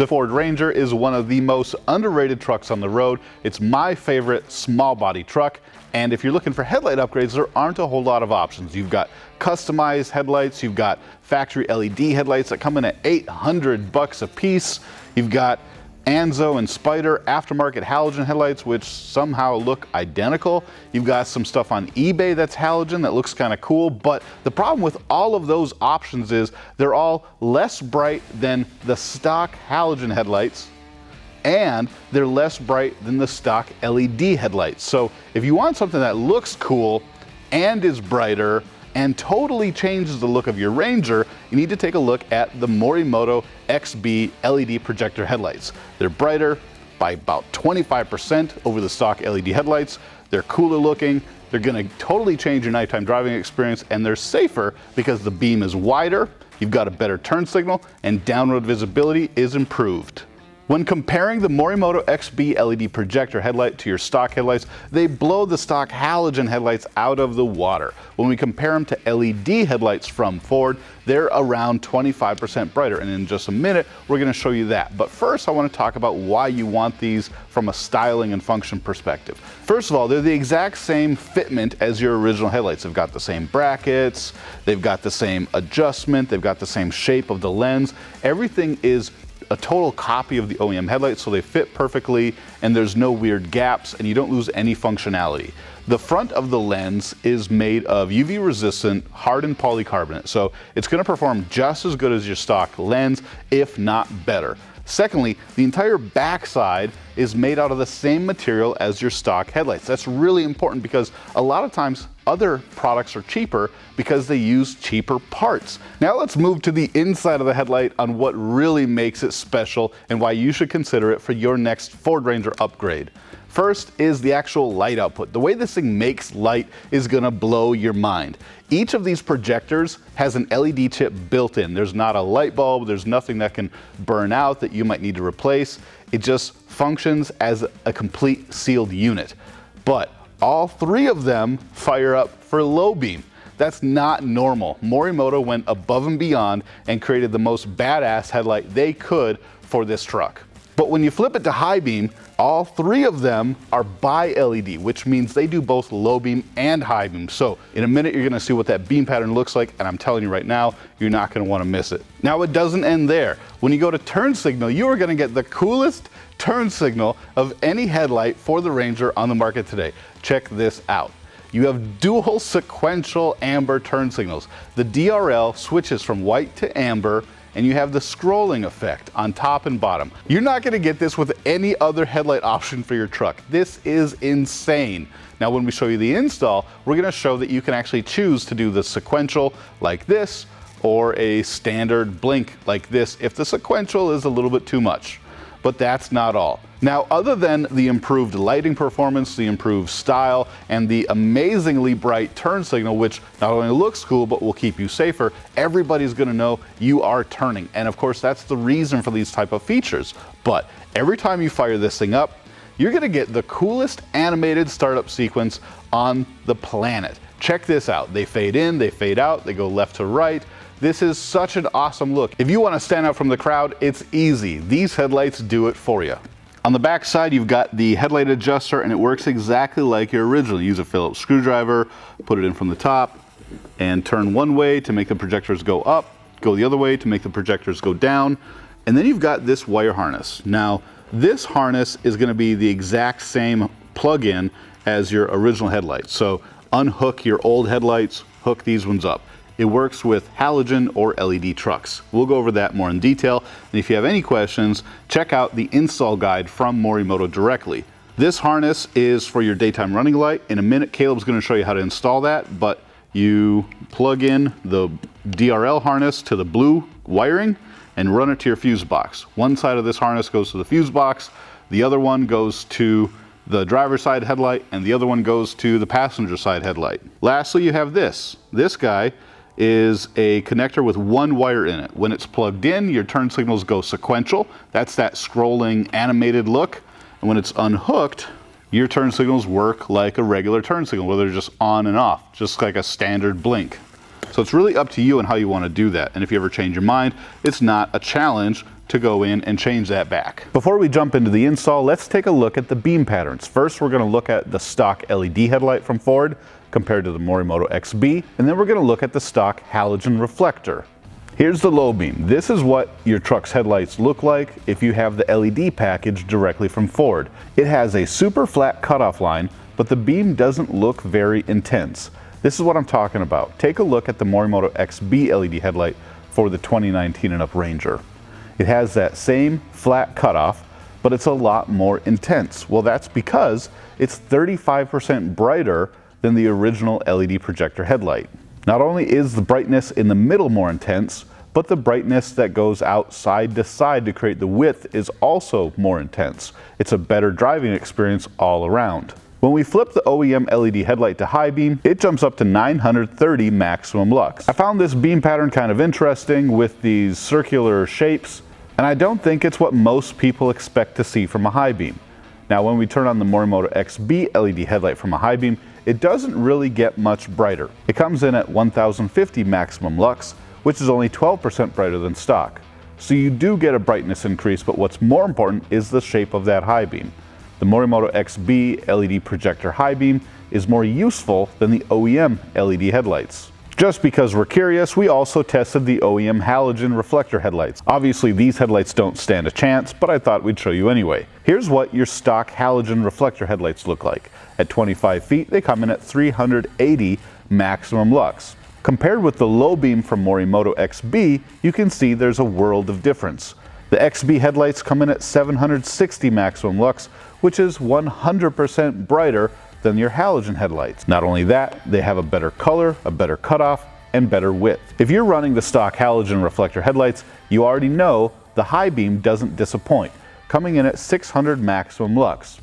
The Ford Ranger is one of the most underrated trucks on the road. It's my favorite small body truck. And if you're looking for headlight upgrades, there aren't a whole lot of options. You've got customized headlights, you've got factory LED headlights that come in at $800 a piece. You've got Anzo and Spider aftermarket halogen headlights, which somehow look identical. You've got some stuff on eBay that's halogen that looks kind of cool, but the problem with all of those options is they're all less bright than the stock halogen headlights, and they're less bright than the stock LED headlights. So if you want something that looks cool and is brighter and totally changes the look of your Ranger, you need to take a look at the Morimoto XB LED projector headlights. They're brighter by about 25% over the stock LED headlights. They're cooler looking. They're gonna totally change your nighttime driving experience, and they're safer because the beam is wider, you've got a better turn signal, and down-road visibility is improved. When comparing the Morimoto XB LED projector headlight to your stock headlights, they blow the stock halogen headlights out of the water. When we compare them to LED headlights from Ford, they're around 25% brighter, and in just a minute, we're gonna show you that. But first, I wanna talk about why you want these from a styling and function perspective. First of all, they're the exact same fitment as your original headlights. They've got the same brackets, they've got the same adjustment, they've got the same shape of the lens. Everything is a total copy of the OEM headlights, so they fit perfectly and there's no weird gaps and you don't lose any functionality. The front of the lens is made of UV resistant hardened polycarbonate, so it's going to perform just as good as your stock lens, if not better. Secondly, the entire backside is made out of the same material as your stock headlights. That's really important because a lot of times other products are cheaper because they use cheaper parts. Now let's move to the inside of the headlight on what really makes it special and why you should consider it for your next Ford Ranger upgrade. First is the actual light output. The way this thing makes light is gonna blow your mind. Each of these projectors has an LED chip built in. There's not a light bulb, there's nothing that can burn out that you might need to replace. It just functions as a complete sealed unit. But all three of them fire up for low beam. That's not normal. Morimoto went above and beyond and created the most badass headlight they could for this truck. But when you flip it to high beam, all three of them are bi-LED, which means they do both low beam and high beam. So in a minute, you're gonna see what that beam pattern looks like, and I'm telling you right now, you're not gonna wanna miss it. Now it doesn't end there. When you go to turn signal, you are gonna get the coolest turn signal of any headlight for the Ranger on the market today. Check this out. You have dual sequential amber turn signals. The DRL switches from white to amber, and you have the scrolling effect on top and bottom. You're not gonna get this with any other headlight option for your truck. This is insane. Now when we show you the install, we're gonna show that you can actually choose to do the sequential like this, or a standard blink like this if the sequential is a little bit too much. But that's not all. Now, other than the improved lighting performance, the improved style, and the amazingly bright turn signal, which not only looks cool, but will keep you safer, everybody's gonna know you are turning. And of course, that's the reason for these type of features. But every time you fire this thing up, you're gonna get the coolest animated startup sequence on the planet. Check this out. They fade in, they fade out, they go left to right. This is such an awesome look. If you want to stand out from the crowd, it's easy. These headlights do it for you. On the back side, you've got the headlight adjuster, and it works exactly like your original. Use a Phillips screwdriver, put it in from the top, and turn one way to make the projectors go up, go the other way to make the projectors go down. And then you've got this wire harness. Now, this harness is going to be the exact same plug-in as your original headlights. So unhook your old headlights, hook these ones up. It works with halogen or LED trucks. We'll go over that more in detail. And if you have any questions, check out the install guide from Morimoto directly. This harness is for your daytime running light. In a minute, Caleb's gonna show you how to install that, but you plug in the DRL harness to the blue wiring and run it to your fuse box. One side of this harness goes to the fuse box, the other one goes to the driver's side headlight, and the other one goes to the passenger side headlight. Lastly, you have this. This guy is a connector with one wire in it. When it's plugged in, your turn signals go sequential. That's that scrolling animated look. And when it's unhooked, your turn signals work like a regular turn signal, where they're just on and off, just like a standard blink. So it's really up to you and how you want to do that. And if you ever change your mind, it's not a challenge. to go in and change that back. Before we jump into the install, let's take a look at the beam patterns. First, we're going to look at the stock LED headlight from Ford compared to the Morimoto XB, and then we're going to look at the stock halogen reflector. Here's the low beam. This is what your truck's headlights look like if you have the LED package directly from Ford. It has a super flat cutoff line, but the beam doesn't look very intense. This is what I'm talking about. Take a look at the Morimoto XB LED headlight for the 2019 and up Ranger. It has that same flat cutoff, but it's a lot more intense. Well, that's because it's 35% brighter than the original LED projector headlight. Not only is the brightness in the middle more intense, but the brightness that goes out side to side to create the width is also more intense. It's a better driving experience all around. When we flip the OEM LED headlight to high beam, it jumps up to 930 maximum lux. I found this beam pattern kind of interesting with these circular shapes, and I don't think it's what most people expect to see from a high beam. Now, when we turn on the Morimoto XB LED headlight from a high beam, it doesn't really get much brighter. It comes in at 1050 maximum lux, which is only 12% brighter than stock. So you do get a brightness increase, but what's more important is the shape of that high beam. The Morimoto XB LED projector high beam is more useful than the OEM LED headlights. Just because we're curious, we also tested the OEM halogen reflector headlights. Obviously, these headlights don't stand a chance, but I thought we'd show you anyway. Here's what your stock halogen reflector headlights look like. At 25 feet, they come in at 380 maximum lux. Compared with the low beam from Morimoto XB, you can see there's a world of difference. The XB headlights come in at 760 maximum lux, which is 100% brighter than your halogen headlights. Not only that, they have a better color, a better cutoff, and better width. If you're running the stock halogen reflector headlights, you already know the high beam doesn't disappoint, coming in at 600 maximum lux.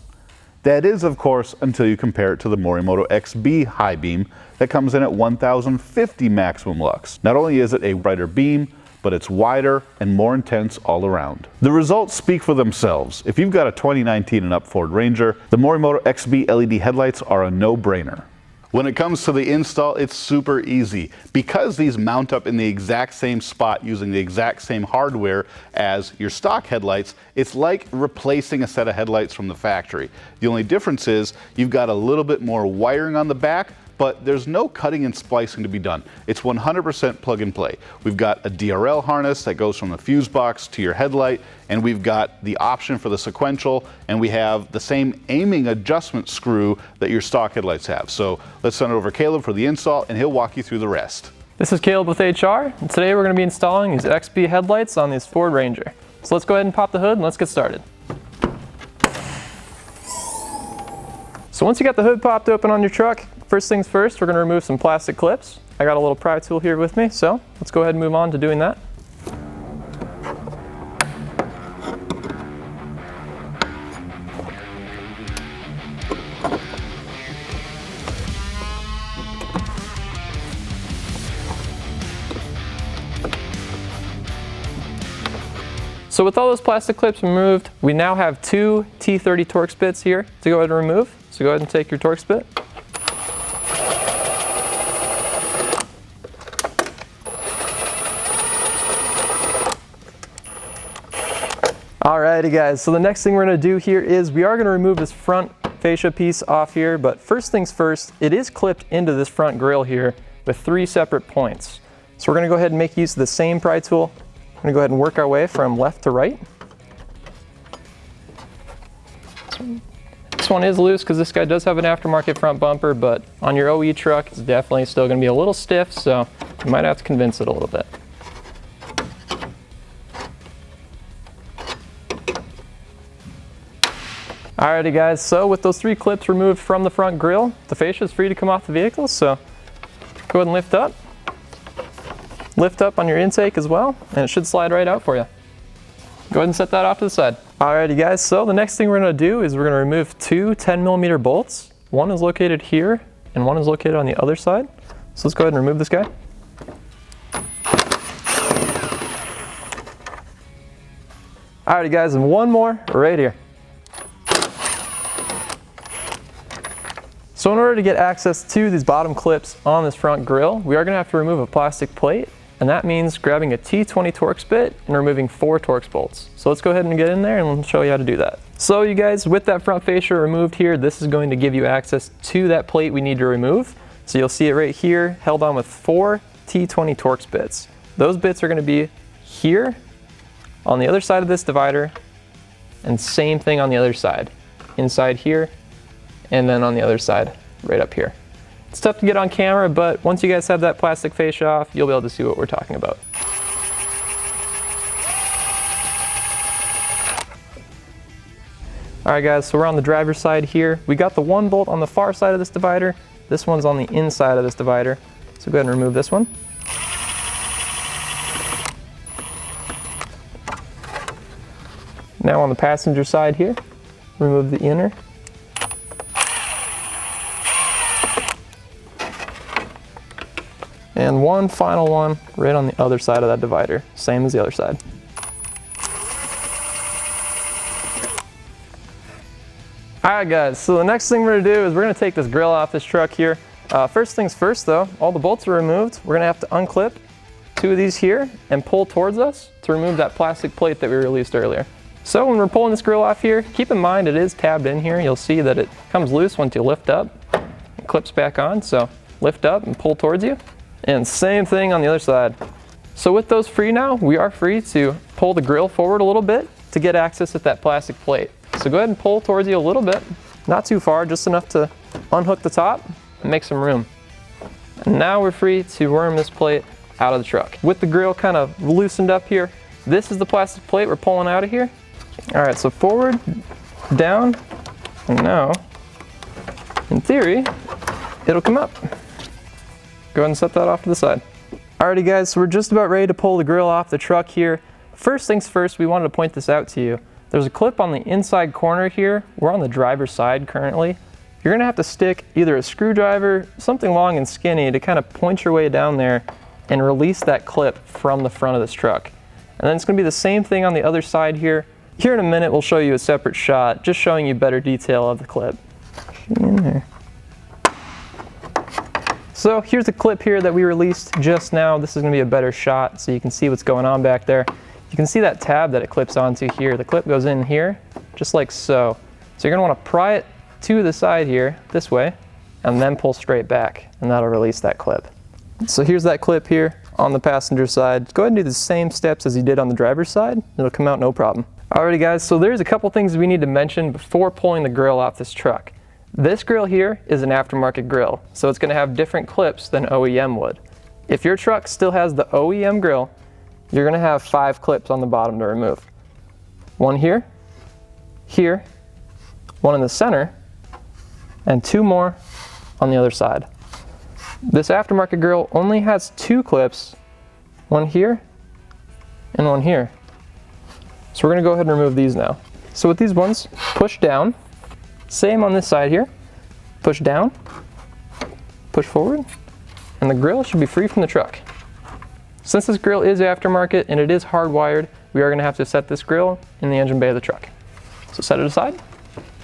That is, of course, until you compare it to the Morimoto XB high beam that comes in at 1050 maximum lux. Not only is it a brighter beam, but it's wider and more intense all around. The results speak for themselves. If you've got a 2019 and up Ford Ranger, the Morimoto XB LED headlights are a no-brainer. When it comes to the install, it's super easy. Because these mount up in the exact same spot using the exact same hardware as your stock headlights, it's like replacing a set of headlights from the factory. The only difference is you've got a little bit more wiring on the back, but there's no cutting and splicing to be done. It's 100% plug and play. We've got a DRL harness that goes from the fuse box to your headlight, and we've got the option for the sequential, and we have the same aiming adjustment screw that your stock headlights have. So let's send it over to Caleb for the install, and he'll walk you through the rest. This is Caleb with HR, and today we're going to be installing these XB headlights on this Ford Ranger. So let's go ahead and pop the hood and let's get started. So once you got the hood popped open on your truck, first things first, we're going to remove some plastic clips. I got a little pry tool here with me, so let's go ahead and move on to doing that. So with all those plastic clips removed, we now have two T30 Torx bits here to go ahead and remove. So go ahead and take your Torx bit. Alrighty guys, so the next thing we're going to do here is we are going to remove this front fascia piece off here, but first things first, it is clipped into this front grille here with 3 separate points. So we're going to go ahead and make use of the same pry tool. We're going to go ahead and work our way from left to right. This one is loose because this guy does have an aftermarket front bumper, but on your OE truck it's definitely still going to be a little stiff, so you might have to convince it a little bit. Alrighty guys, so with those 3 clips removed from the front grille, the fascia is free to come off the vehicle, so go ahead and lift up. Lift up on your intake as well, and it should slide right out for you. Go ahead and set that off to the side. Alrighty guys, so the next thing we're going to do is we're going to remove 2 10mm bolts. One is located here, and one is located on the other side. So let's go ahead and remove this guy. Alrighty guys, and one more right here. So in order to get access to these bottom clips on this front grille, we are going to have to remove a plastic plate. and that means grabbing a T20 Torx bit and removing 4 Torx bolts. So let's go ahead and get in there and I'll show you how to do that. So you guys, with that front fascia removed here, this is going to give you access to that plate we need to remove. So you'll see it right here, held on with 4 T20 Torx bits. Those bits are going to be here, on the other side of this divider, and same thing on the other side. Inside here, and then on the other side, right up here. It's tough to get on camera, but once you guys have that plastic fascia off, you'll be able to see what we're talking about. All right guys, so we're on the driver's side here. We got the 1 bolt on the far side of this divider. This one's on the inside of this divider. So go ahead and remove this one. Now on the passenger side here, remove the inner. And one final one right on the other side of that divider, same as the other side. Alright guys, so the next thing we're going to do is we're going to take this grill off this truck here. First things first though, all the bolts are removed. We're going to have to unclip 2 of these here and pull towards us to remove that plastic plate that we released earlier. So when we're pulling this grill off here, keep in mind it is tabbed in here. You'll see that it comes loose once you lift up. It clips back on, so lift up and pull towards you. And same thing on the other side. So with those free now, we are free to pull the grill forward a little bit to get access to that plastic plate. So go ahead and pull towards you a little bit, not too far, just enough to unhook the top and make some room. And now we're free to worm this plate out of the truck. With the grill kind of loosened up here, this is the plastic plate we're pulling out of here. All right, so forward, down, and now, in theory, it'll come up. Go ahead and set that off to the side. Alrighty guys, so we're just about ready to pull the grill off the truck here. First things first, we wanted to point this out to you. There's a clip on the inside corner here. We're on the driver's side currently. You're gonna have to stick either a screwdriver, something long and skinny to kind of point your way down there and release that clip from the front of this truck. And then it's gonna be the same thing on the other side here. Here in a minute, we'll show you a separate shot, just showing you better detail of the clip. In there. So here's the clip here that we released just now. This is gonna be a better shot so you can see what's going on back there. You can see that tab that it clips onto here. The clip goes in here, just like so. So you're gonna wanna pry it to the side here, this way, and then pull straight back, and that'll release that clip. So here's that clip here on the passenger side. Go ahead and do the same steps as you did on the driver's side. It'll come out no problem. Alrighty guys, so there's a couple things we need to mention before pulling the grill off this truck. This grill here is an aftermarket grill, so it's gonna have different clips than OEM would. If your truck still has the OEM grill, you're gonna have 5 clips on the bottom to remove. 1 here, here, 1 in the center, and 2 more on the other side. This aftermarket grill only has 2 clips, 1 here and 1 here. So we're gonna go ahead and remove these now. So with these ones, push down, same on this side here, push down, push forward, and the grill should be free from the truck. Since this grill is aftermarket and it is hardwired, we are gonna have to set this grill in the engine bay of the truck. So set it aside.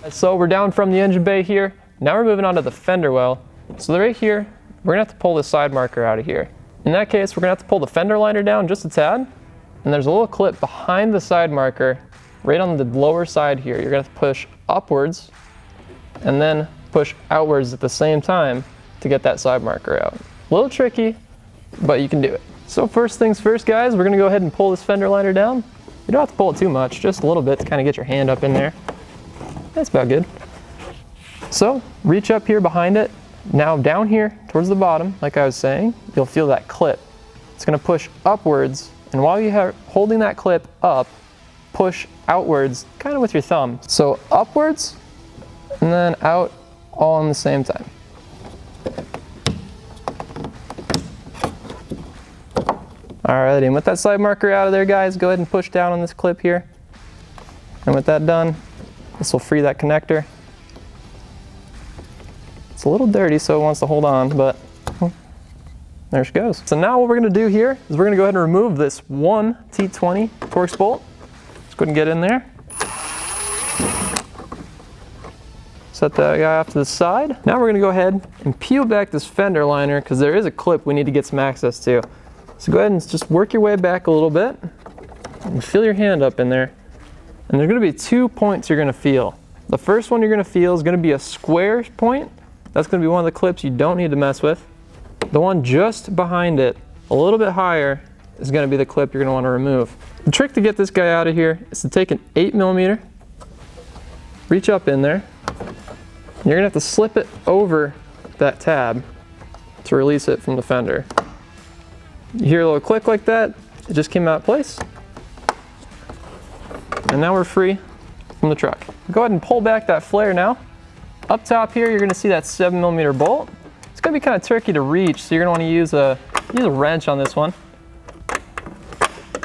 So we're down from the engine bay here. Now we're moving on to the fender well. So right here, we're gonna have to pull the side marker out of here. In that case, we're gonna have to pull the fender liner down just a tad, and there's a little clip behind the side marker, right on the lower side here. You're gonna have to push upwards, and then push outwards at the same time to get that side marker out. A little tricky, but you can do it. So first things first, guys, we're gonna go ahead and pull this fender liner down. You don't have to pull it too much, just a little bit to kind of get your hand up in there. That's about good. So reach up here behind it. Now down here towards the bottom, like I was saying, you'll feel that clip. It's gonna push upwards, and while you're holding that clip up, push outwards, kind of with your thumb. So upwards, and then out, all in the same time. Alrighty, and with that side marker out of there, guys, go ahead and push down on this clip here. And with that done, this will free that connector. It's a little dirty, so it wants to hold on, but there she goes. So now what we're gonna do here is we're gonna go ahead and remove this 1 T20 Torx bolt. Let's go ahead and get in there. Set that guy off to the side. Now we're gonna go ahead and peel back this fender liner because there is a clip we need to get some access to. So go ahead and just work your way back a little bit and feel your hand up in there. And there's going to be 2 points you're going to feel. The first one you're going to feel is going to be a square point. That's going to be one of the clips you don't need to mess with. The one just behind it, a little bit higher, is going to be the clip you're going to want to remove. The trick to get this guy out of here is to take an 8mm, reach up in there, and you're going to have to slip it over that tab to release it from the fender. You hear a little click like that, it just came out of place. And now we're free from the truck. Go ahead and pull back that flare now. Up top here, you're gonna see that 7mm bolt. It's gonna be kind of tricky to reach, so you're gonna wanna use a wrench on this one.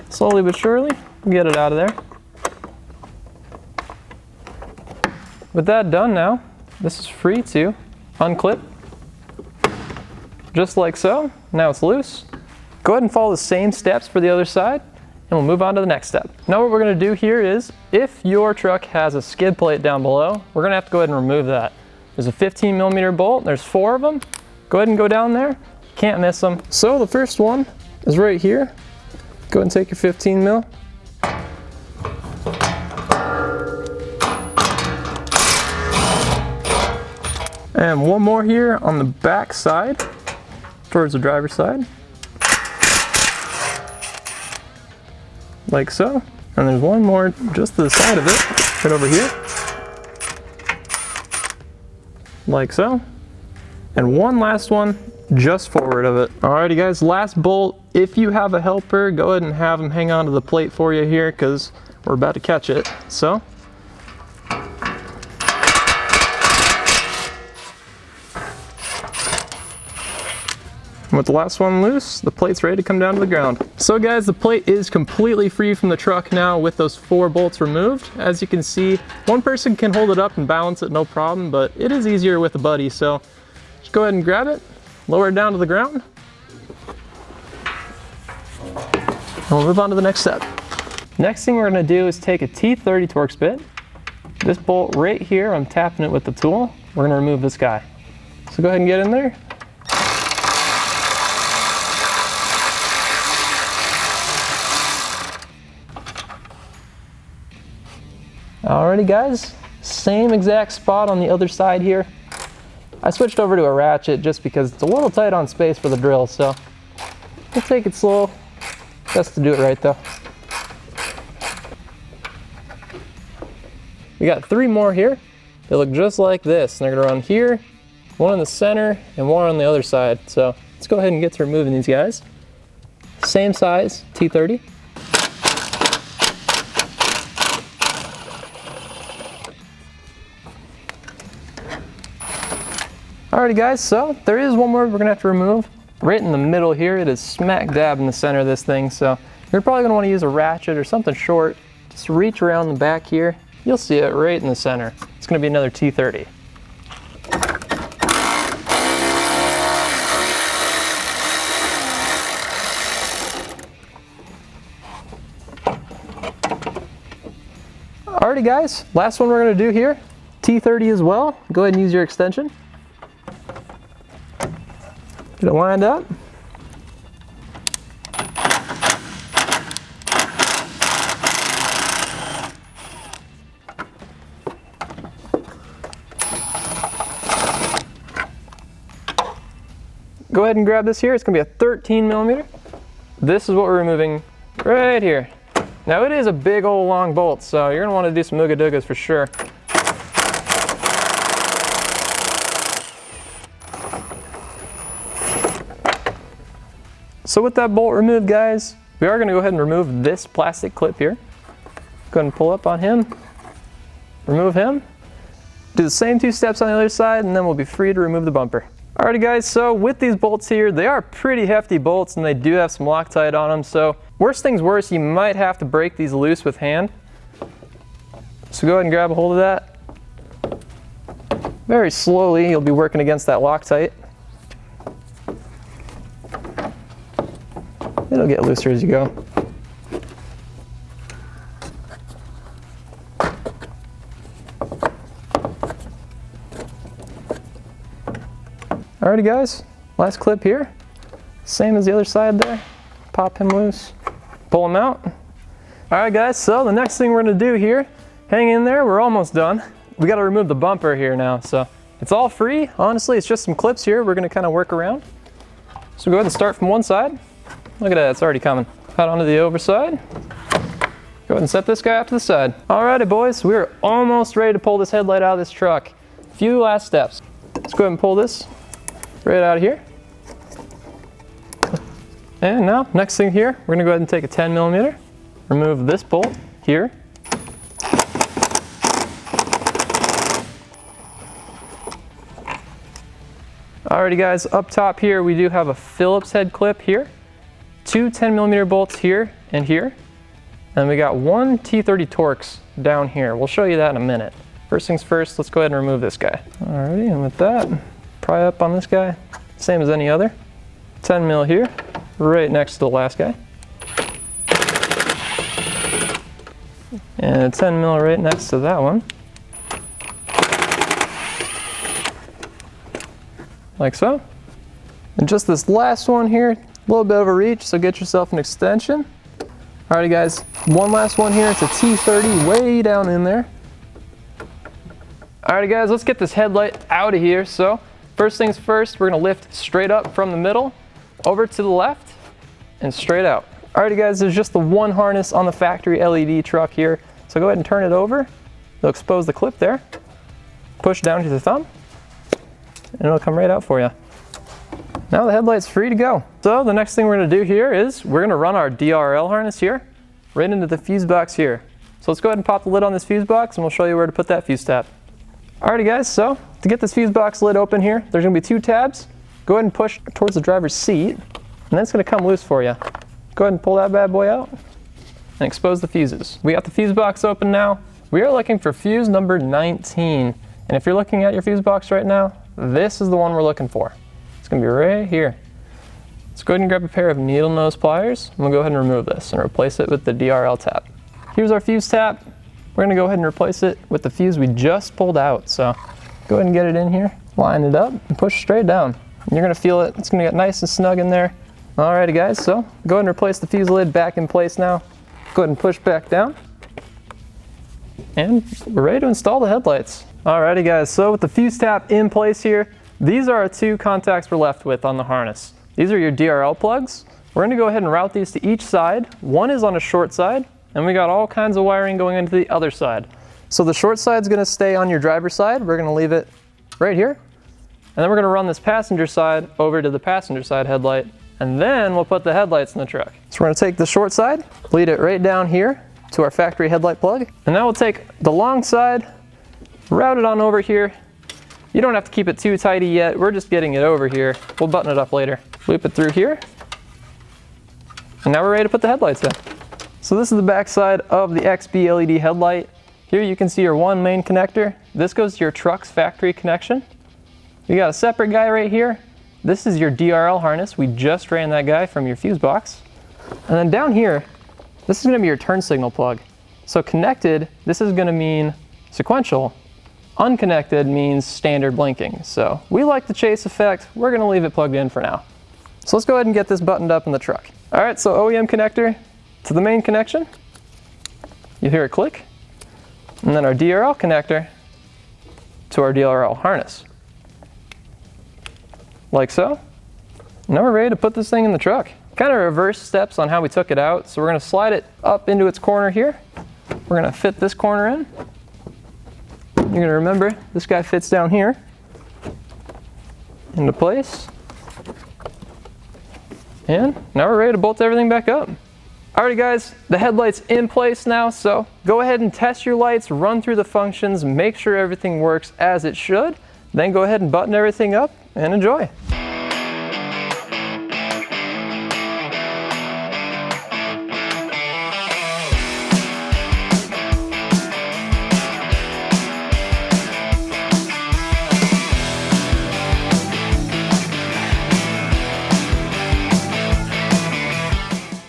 Slowly but surely, get it out of there. With that done now, this is free to unclip. Just like so. Now it's loose. Go ahead and follow the same steps for the other side, and we'll move on to the next step. Now what we're going to do here is, if your truck has a skid plate down below, we're going to have to go ahead and remove that. There's a 15mm bolt, there's 4 of them. Go ahead and go down there, can't miss them. So the first one is right here. Go ahead and take your 15mm. And one more here on the back side, towards the driver's side. Like so. And there's one more just to the side of it, right over here. Like so. And one last one just forward of it. Alrighty guys, last bolt. If you have a helper, go ahead and have them hang on to the plate for you here, because we're about to catch it. So. With the last one loose, the plate's ready to come down to the ground. So guys, the plate is completely free from the truck now with those 4 bolts removed. As you can see, one person can hold it up and balance it no problem, but it is easier with a buddy. So just go ahead and grab it, lower it down to the ground, and we'll move on to the next step. Next thing we're gonna do is take a T30 Torx bit. This bolt right here, I'm tapping it with the tool. We're gonna remove this guy. So go ahead and get in there. Alrighty guys, same exact spot on the other side here. I switched over to a ratchet just because it's a little tight on space for the drill, so we'll take it slow. Best to do it right though. We got 3 more here. They look just like this, and they're gonna run here, one in the center, and one on the other side. So let's go ahead and get to removing these guys. Same size, T30. Alrighty guys, so there is one more we're gonna have to remove. Right in the middle here, it is smack dab in the center of this thing, so you're probably gonna wanna use a ratchet or something short. Just reach around the back here, you'll see it right in the center. It's gonna be another T30. Alrighty guys, last one we're gonna do here, T30 as well. Go ahead and use your extension. Get it lined up. Go ahead and grab this here. It's gonna be a 13mm. This is what we're removing right here. Now it is a big old long bolt, so you're gonna wanna do some ooga doogas for sure. So with that bolt removed, guys, we are going to go ahead and remove this plastic clip here. Go ahead and pull up on him, remove him, do the same 2 steps on the other side, and then we'll be free to remove the bumper. Alrighty guys, so with these bolts here, they are pretty hefty bolts and they do have some Loctite on them, so worst things worse, you might have to break these loose with hand. So go ahead and grab a hold of that. Very slowly, you'll be working against that Loctite. It'll get looser as you go. Alrighty guys, last clip here. Same as the other side there. pop him loose, pull him out. All right guys, so the next thing we're gonna do here, hang in there, we're almost done. We gotta remove the bumper here now, so it's all free. Honestly, it's just some clips here we're gonna kind of work around. So go ahead and start from one side. Look at that, it's already coming. Head onto the overside. Go ahead and set this guy up to the side. Alrighty boys, we're almost ready to pull this headlight out of this truck. Few last steps. Let's go ahead and pull this right out of here. And now, next thing here, we're gonna go ahead and take a 10mm, remove this bolt here. Alrighty guys, up top here, we do have a Phillips head clip here, 2 10mm bolts here and here, and we got 1 T30 Torx down here. We'll show you that in a minute. First things first, let's go ahead and remove this guy. Alrighty, and with that, pry up on this guy, same as any other. 10mm here, right next to the last guy. And a 10mm right next to that one. Like so. And just this last one here, a little bit of a reach, so get yourself an extension. Alrighty guys, one last one here, it's a T30 way down in there. Alrighty guys, let's get this headlight out of here. So first things first, we're gonna lift straight up from the middle, over to the left, and straight out. Alrighty guys, there's just the one harness on the factory LED truck here. So go ahead and turn it over. You'll expose the clip there. Push down to the thumb, and it'll come right out for you. Now the headlight's free to go. So the next thing we're gonna do here is we're gonna run our DRL harness here right into the fuse box here. So let's go ahead and pop the lid on this fuse box and we'll show you where to put that fuse tab. Alrighty guys, so to get this fuse box lid open here, there's gonna be 2 tabs. Go ahead and push towards the driver's seat and then it's gonna come loose for you. Go ahead and pull that bad boy out and expose the fuses. We got the fuse box open now. We are looking for fuse number 19. And if you're looking at your fuse box right now, this is the one we're looking for. It's gonna be right here. Let's go ahead and grab a pair of needle nose pliers. I'm gonna go ahead and remove this and replace it with the DRL tap. Here's our fuse tap. We're gonna go ahead and replace it with the fuse we just pulled out. So go ahead and get it in here, line it up, and push straight down. And you're gonna feel it, it's gonna get nice and snug in there. Alrighty guys, so go ahead and replace the fuse lid back in place now. Go ahead and push back down. And we're ready to install the headlights. Alrighty guys, so with the fuse tap in place here, these are our 2 contacts we're left with on the harness. These are your DRL plugs. We're gonna go ahead and route these to each side. One is on a short side, and we got all kinds of wiring going into the other side. So the short side's gonna stay on your driver's side. We're gonna leave it right here. And then we're gonna run this passenger side over to the passenger side headlight, and then we'll put the headlights in the truck. So we're gonna take the short side, lead it right down here to our factory headlight plug, and now we'll take the long side, route it on over here. You don't have to keep it too tighty yet. We're just getting it over here. We'll button it up later. Loop it through here. And now we're ready to put the headlights in. So this is the back side of the XB LED headlight. Here you can see your 1 main connector. This goes to your truck's factory connection. You got a separate guy right here. This is your DRL harness. We just ran that guy from your fuse box. And then down here, this is gonna be your turn signal plug. So connected, this is gonna mean sequential. Unconnected means standard blinking. So we like the chase effect. We're gonna leave it plugged in for now. So let's go ahead and get this buttoned up in the truck. All right, so OEM connector to the main connection. You hear it click. And then our DRL connector to our DRL harness. Like so. Now we're ready to put this thing in the truck. Kind of reverse steps on how we took it out. So we're gonna slide it up into its corner here. We're gonna fit this corner in. You're gonna remember, this guy fits down here into place. And now we're ready to bolt everything back up. Alrighty guys, the headlight's in place now, so go ahead and test your lights, run through the functions, make sure everything works as it should, then go ahead and button everything up and enjoy.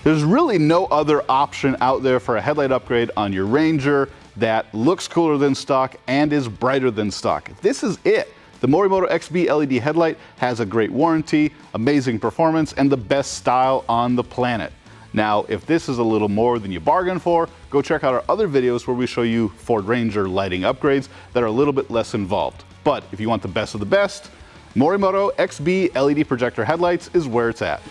There's really no other option out there for a headlight upgrade on your Ranger that looks cooler than stock and is brighter than stock. This is it. The Morimoto XB LED headlight has a great warranty, amazing performance, and the best style on the planet. Now, if this is a little more than you bargained for, go check out our other videos where we show you Ford Ranger lighting upgrades that are a little bit less involved. But if you want the best of the best, Morimoto XB LED projector headlights is where it's at.